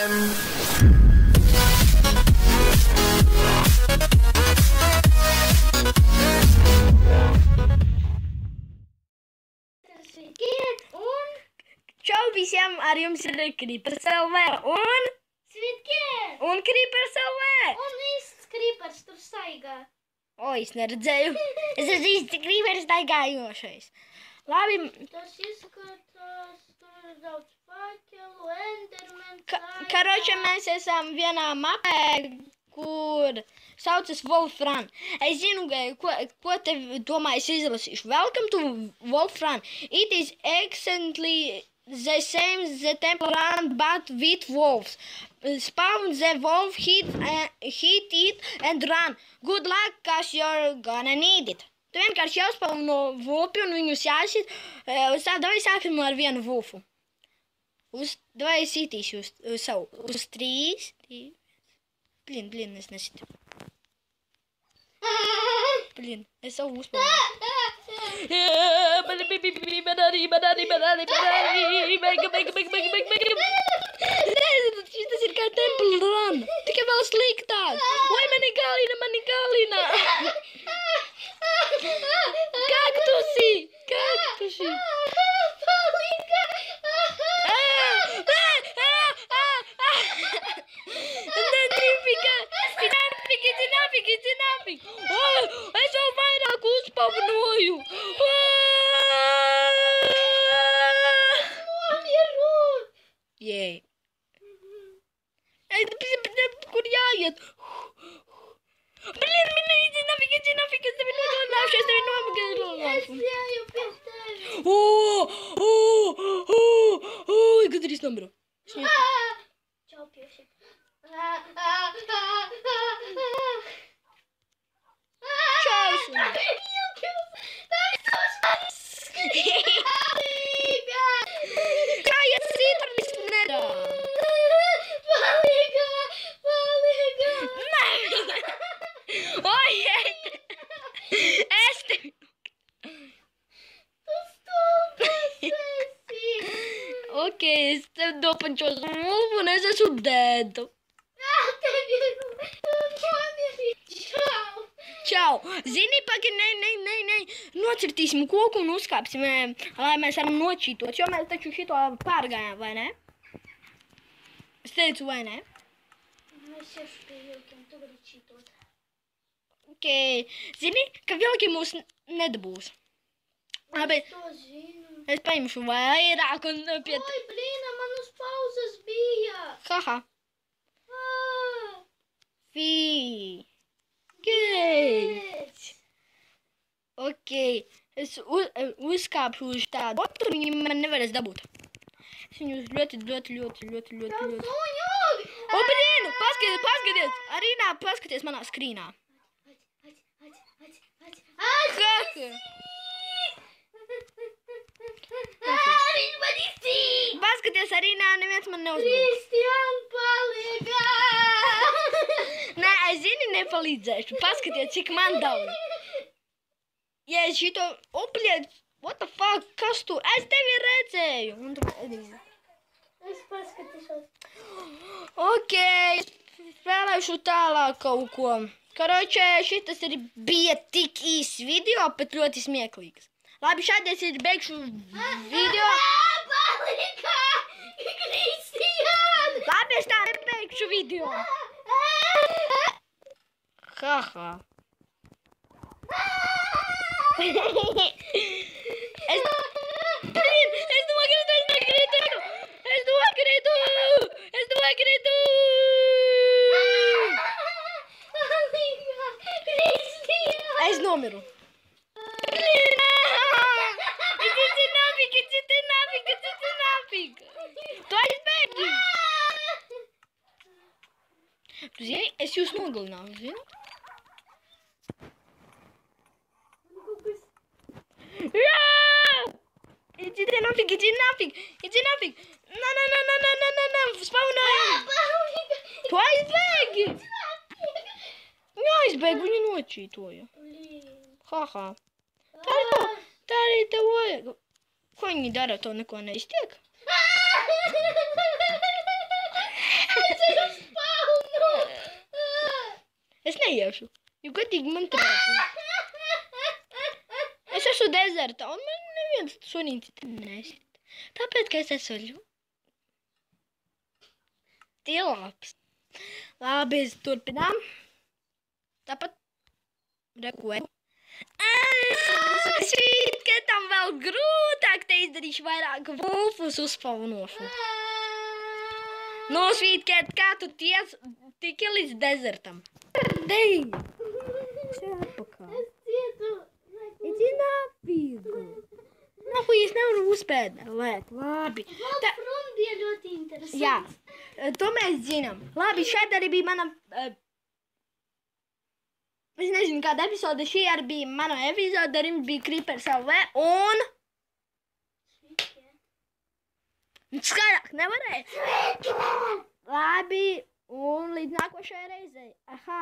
Čau visiem, ar jums ir Creepers LV un... Svidkie! Un Creepers LV! Un īsts Creepers tur staigā. O, es neredzēju. Es esmu īsti Creepers staigājošais. Labi. Tas izskatās, tur ir daudz faķelu, endermen, Karoče, mēs esam vienā mapē, kur saucas Wolf Run. Es zinu, ko te domāju, es izlasīšu. Welcome to Wolf Run. It is exactly the same the temple run but with wolves. Spawn the wolf, hit it and run. Good luck, cause you're gonna need it. Tu vienkārši jāuzpauno vulpi un viņus jāsit. Davai sākam ar vienu vulfu. Davai sitīšu uz savu. Uz 3. Blin, es nesitu. Blin, es savu uzpauno. Tas ir kā temple run. Tikai vēl sliktāk. Oi, mani galina. Kaktusi. Nāfig. Es jau vairāk uzpavnoju. Jei. Kur jāiet? Blin, nāfig, es tevi nogalināšu, Es jāju pie tevi. Gandrīz nomiru. Čau, pieši. Čau, Kā iet citrus nerā? Palīgā! Oi, es tevi... Tu stulbas esi! Ok, es tev dopančos vulvu un es esmu dead. Tevi nomiri! Čau! Zini, pagi, nē, nocirtīsim koku un uzkāpsim, lai mēs varam nočītot, jo mēs taču šito pārgājām, vai ne? Es teicu, vai ne? Es iešu pie vilkiem, tu vari čītot. Ok, zini, ka vilki mūs nedabūs. Labi, Es to zinu. es paimšu vairāk un pie... Oi, blīna, man uz pauzes bija! Haha. Ah, Fī. Gēc. Ok, es uzkāpšu uz tādu otru, viņi man nevarēs dabūt. Es viņus ļoti. Suņogi! O, blīnu, paskaties! Arīnā, paskaties manā skrīnā. Haha. Viņš man izcīn! Paskaties, Arīnā, neviens man neuzbrūk. Kristian, palīgā! Nē, es zini, nepalīdzēšu. Paskaties, cik man daudz. Ja es šito... O, bliet, what the fuck, kas tu? Es tevi redzēju. Un tu redzēji. Es paskatīšos. Ok, spēlēšu tālāk kaut ko. Karoče, šitas bija tik īs video, bet ļoti smieklīgs. Labi, šādies ir beigšu video. Palīgā! Kristian! Labi, es tā nebeigšu video. Haha. Es nokritu! Palīgā! Kristian! Es nomiru. Nāfig! Tu aizbēgi! Tu zini, es jūs nogalināju, zini? Jā! Idzi nāfig! Nā, spaunājam! Tu aizbēgi! Viņa aizbēga, viņa nočītoja. Haha. Tā arī tev vajag. Ko viņi dara, to neko neiztiek? neiešu. Jo godīgi man trāpīt. Es esmu dezertā, un man neviens sunīts nesit. Tāpēc, ka es esmu ļoti labs. Labi, turpinām. Tāpat rekuēju. Šķiet, ka tam vēl grūtāk te izdarīšu vairāk vulfus uzspaunošu. Nosvītkiet, kā tu tiki līdz dezertam. Dei! Es cietu. Iti nāpīgu. Nahu, es nevaru uzpēdēt. Labi. Wolfram bija ļoti interesants. Jā, to mēs zinām. Labi, šeit arī bija mana... Es nezinu, kāda epizode šī arī bija mana epizode, arī bija Creepers LV, un... Skaidrāk nevarēja. Labi, un līdz nākošajai reizei. Aha.